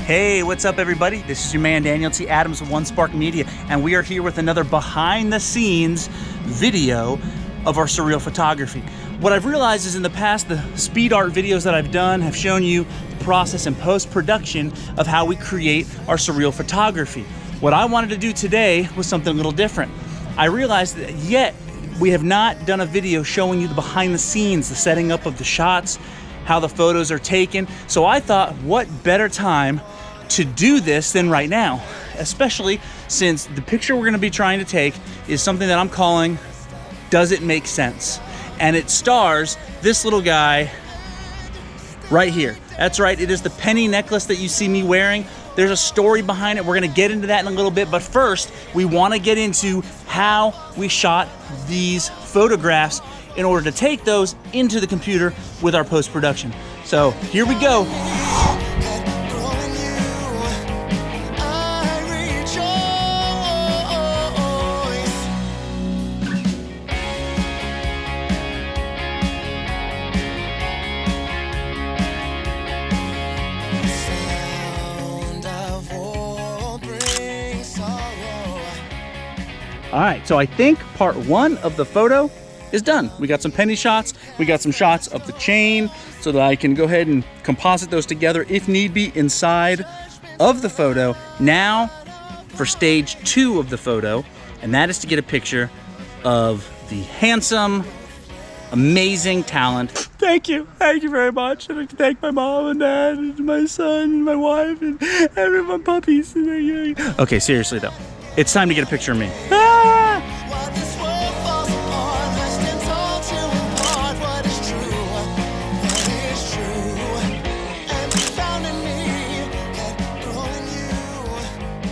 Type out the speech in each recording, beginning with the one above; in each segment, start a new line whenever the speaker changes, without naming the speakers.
Hey, what's up everybody? This is your man Daniel T. Adams of One Spark Media, and we are here with another behind the scenes video of our surreal photography. What I've realized is in the past, the speed art videos that I've done have shown you the process and post-production of how we create our surreal photography. What I wanted to do today was something a little different. I realized that yet we have not done a video showing you the behind the scenes, the setting up of the shots, how the photos are taken. So I thought, what better time to do this than right now, especially since the picture we're gonna be trying to take is something that I'm calling Does It Make Sense? And it stars this little guy right here. That's right, it is the penny necklace that you see me wearing. There's a story behind it. We're gonna get into that in a little bit, but first, we wanna get into how we shot these photographs in order to take those into the computer with our post-production. So here we go. All right, so I think part one of the photo is done. We got some penny shots, we got some shots of the chain so that I can go ahead and composite those together if need be inside of the photo. Now for stage two of the photo, and that is to get a picture of the handsome, amazing talent. Thank you very much. I'd like to thank my mom and dad and my son and my wife and everyone, puppies. Okay, seriously though, it's time to get a picture of me.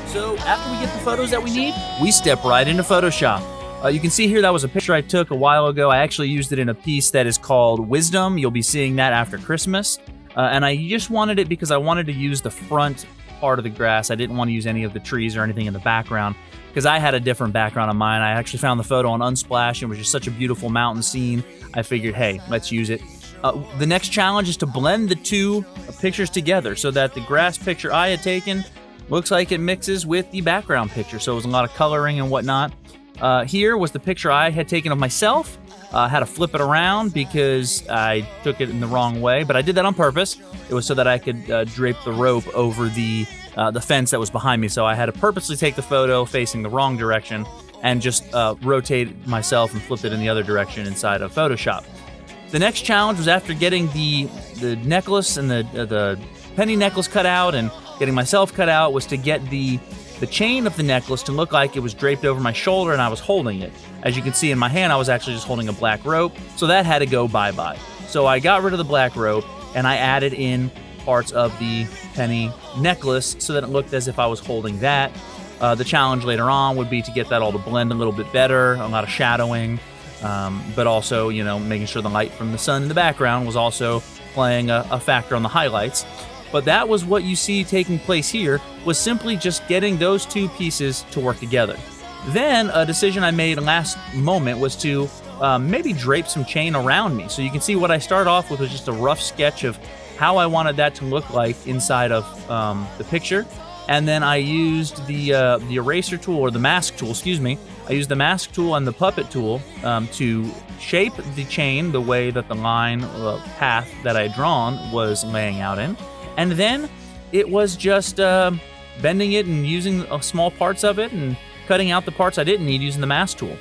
So after we get the photos that we need, we step right into Photoshop. You can see here that was a picture I took a while ago. I actually used it in a piece that is called Wisdom. You'll be seeing that after Christmas. And I just wanted it because I wanted to use the front part of the grass. I didn't want to use any of the trees or anything in the background because I had a different background on mine. I actually found the photo on Unsplash and it was just such a beautiful mountain scene. I figured, hey, let's use it. The next challenge is to blend the two pictures together so that the grass picture I had taken looks like it mixes with the background picture. So it was a lot of coloring and whatnot. Here was the picture I had taken of myself. I had to flip it around because I took it in the wrong way, but I did that on purpose. It was so that I could drape the rope over the fence that was behind me. So I had to purposely take the photo facing the wrong direction and just rotate myself and flip it in the other direction inside of Photoshop. The next challenge was after getting the necklace and the penny necklace cut out and getting myself cut out was to get the chain of the necklace to look like it was draped over my shoulder and I was holding it. As you can see in my hand, I was actually just holding a black rope, so that had to go bye-bye. So I got rid of the black rope and I added in parts of the penny necklace so that it looked as if I was holding that. The challenge later on would be to get that all to blend a little bit better, a lot of shadowing, but also, you know, making sure the light from the sun in the background was also playing a factor on the highlights. But that was what you see taking place here, was simply just getting those two pieces to work together. Then a decision I made last moment was to maybe drape some chain around me. So you can see what I started off with was just a rough sketch of how I wanted that to look like inside of the picture. And then I used the eraser tool, or the mask tool, excuse me. I used the mask tool and the puppet tool to shape the chain the way that the line path that I had drawn was laying out in. And then it was just bending it and using small parts of it and cutting out the parts I didn't need using the mask tool.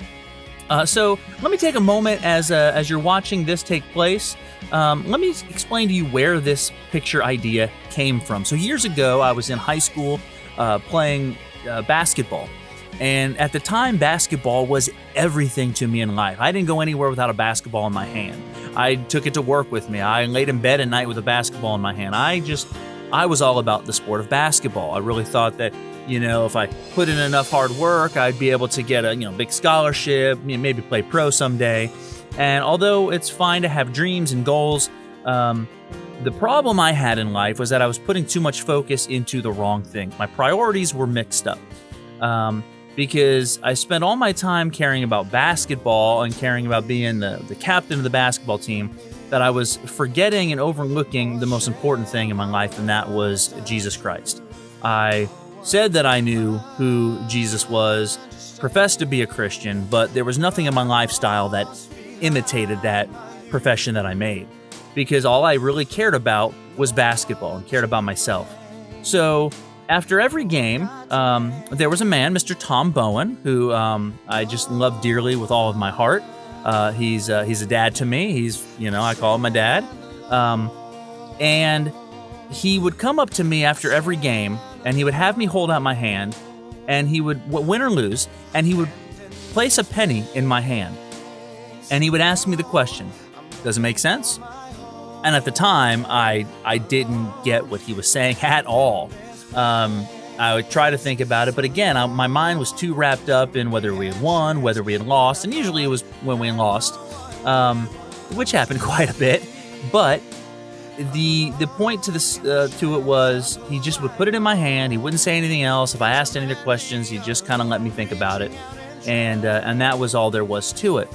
So let me take a moment as you're watching this take place. Let me explain to you where this picture idea came from. So years ago, I was in high school playing basketball. And at the time, basketball was everything to me in life. I didn't go anywhere without a basketball in my hand. I took it to work with me. I laid in bed at night with a basketball in my hand. I was all about the sport of basketball. I really thought that, you know, if I put in enough hard work, I'd be able to get a, big scholarship, maybe play pro someday. And although it's fine to have dreams and goals, the problem I had in life was that I was putting too much focus into the wrong thing. My priorities were mixed up. Because I spent all my time caring about basketball and caring about being the captain of the basketball team, that I was forgetting and overlooking the most important thing in my life, and that was Jesus Christ. I said that I knew who Jesus was, professed to be a Christian, but there was nothing in my lifestyle that imitated that profession that I made, because all I really cared about was basketball and cared about myself. So after every game, there was a man, Mr. Tom Bowen, who I just loved dearly with all of my heart. He's a dad to me. I call him my dad. And he would come up to me after every game, and he would have me hold out my hand, and he would, win or lose, and he would place a penny in my hand. And he would ask me the question, does it make sense? And at the time, I didn't get what he was saying at all. I would try to think about it, but again, my mind was too wrapped up in whether we had won, whether we had lost, and usually it was when we lost, which happened quite a bit. But the point to it was, he just would put it in my hand. He wouldn't say anything else. If I asked any other questions, he just kind of let me think about it, and that was all there was to it.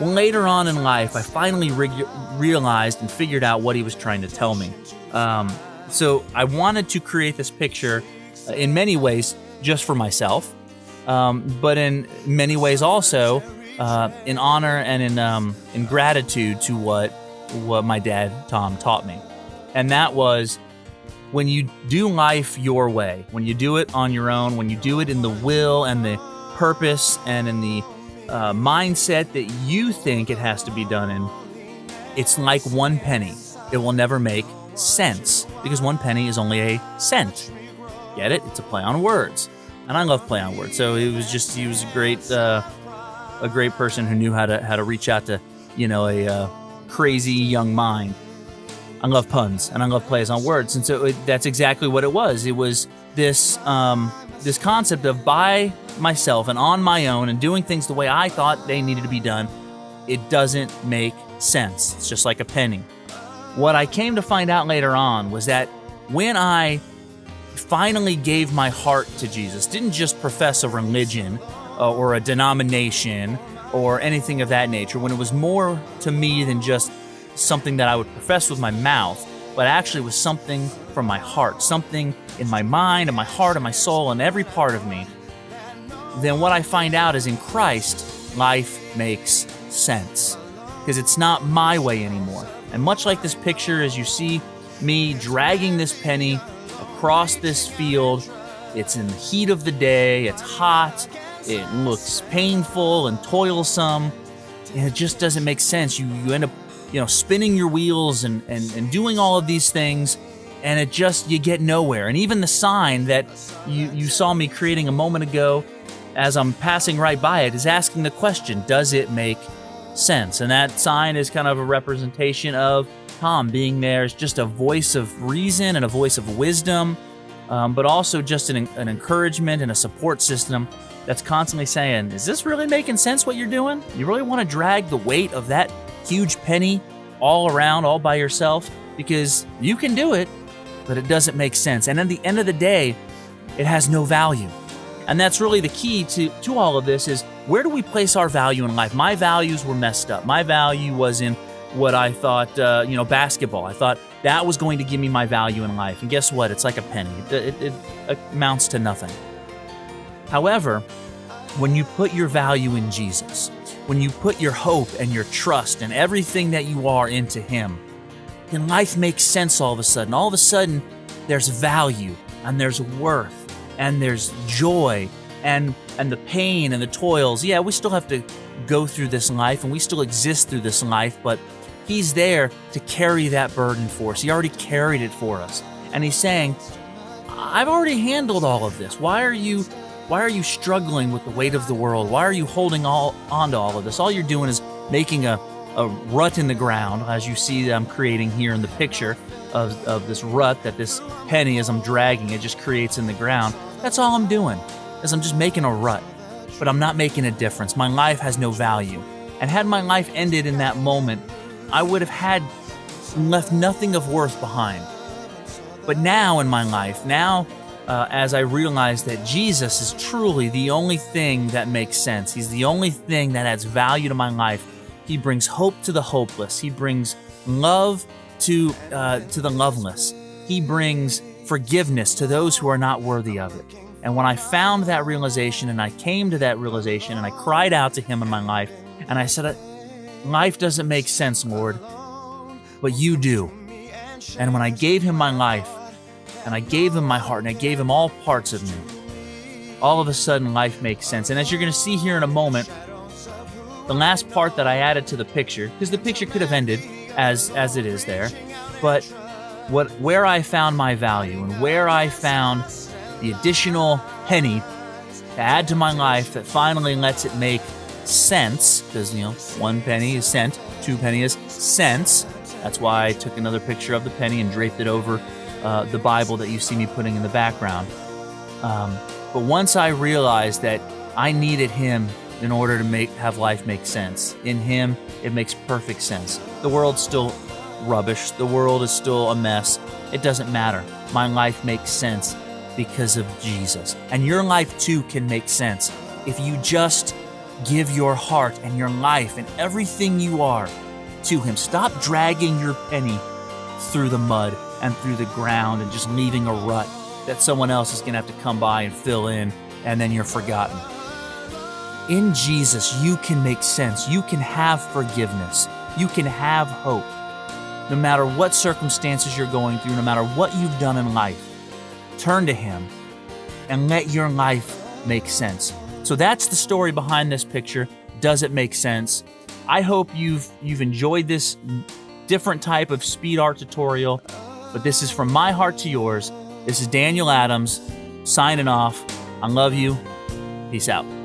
Later on in life, I finally realized and figured out what he was trying to tell me. So I wanted to create this picture in many ways just for myself, but in many ways also in honor and in gratitude to what my dad, Tom, taught me. And that was, when you do life your way, when you do it on your own, when you do it in the will and the purpose and in the mindset that you think it has to be done in, it's like one penny. It will never make sense, because one penny is only a cent. Get it? It's a play on words, and I love play on words. So he was a great person who knew how to reach out to a crazy young mind. I love puns and I love plays on words, and so that's exactly what it was. It was this concept of by myself and on my own and doing things the way I thought they needed to be done. It doesn't make sense. It's just like a penny. What I came to find out later on was that when I finally gave my heart to Jesus, didn't just profess a religion or a denomination or anything of that nature, when it was more to me than just something that I would profess with my mouth, but actually was something from my heart, something in my mind and my heart and my soul and every part of me, then what I find out is in Christ, life makes sense, because it's not my way anymore. And much like this picture, as you see me dragging this penny across this field, it's in the heat of the day, it's hot, it looks painful and toilsome, and it just doesn't make sense. You end up spinning your wheels and doing all of these things, and you get nowhere. And even the sign that you saw me creating a moment ago, as I'm passing right by it, is asking the question, does it make sense? And that sign is kind of a representation of Tom being there as just a voice of reason and a voice of wisdom, but also just an encouragement and a support system that's constantly saying, is this really making sense what you're doing? You really want to drag the weight of that huge penny all around, all by yourself? Because you can do it, but it doesn't make sense. And at the end of the day, it has no value. And that's really the key to all of this, is where do we place our value in life? My values were messed up. My value was in what I thought, basketball. I thought that was going to give me my value in life. And guess what? It's like a penny. It amounts to nothing. However, when you put your value in Jesus, when you put your hope and your trust and everything that you are into Him, then life makes sense all of a sudden. All of a sudden, there's value and there's worth and there's joy and the pain and the toils. Yeah, we still have to go through this life and we still exist through this life, but He's there to carry that burden for us. He already carried it for us. And He's saying, I've already handled all of this. Why are you struggling with the weight of the world? Why are you holding on to all of this? All you're doing is making a rut in the ground, as you see that I'm creating here in the picture of this rut that this penny, as I'm dragging it, just creates in the ground. That's all I'm doing, is I'm just making a rut, but I'm not making a difference. My life has no value. And had my life ended in that moment, I would have left nothing of worth behind. But now in my life, as I realize that Jesus is truly the only thing that makes sense, He's the only thing that adds value to my life. He brings hope to the hopeless. He brings love to the loveless. He brings forgiveness to those who are not worthy of it. And when I found that realization and I came to that realization and I cried out to Him in my life and I said, life doesn't make sense, Lord, but You do. And when I gave Him my life and I gave Him my heart and I gave Him all parts of me, all of a sudden life makes sense. And as you're going to see here in a moment, the last part that I added to the picture, because the picture could have ended as it is there, but where I found my value and where I found the additional penny to add to my life that finally lets it make sense, because 1 penny is cent, 2 penny is cents. That's why I took another picture of the penny and draped it over the Bible that you see me putting in the background. But once I realized that I needed Him in order to have life make sense, in Him it makes perfect sense. The world's still rubbish. The world is still a mess. It doesn't matter. My life makes sense because of Jesus. And your life too can make sense if you just give your heart and your life and everything you are to Him. Stop dragging your penny through the mud and through the ground and just leaving a rut that someone else is going to have to come by and fill in, and then you're forgotten. In Jesus, you can make sense. You can have forgiveness. You can have hope. No matter what circumstances you're going through, no matter what you've done in life, turn to Him and let your life make sense. So that's the story behind this picture. Does it make sense? I hope you've enjoyed this different type of speed art tutorial, but this is from my heart to yours. This is Daniel Adams signing off. I love you. Peace out.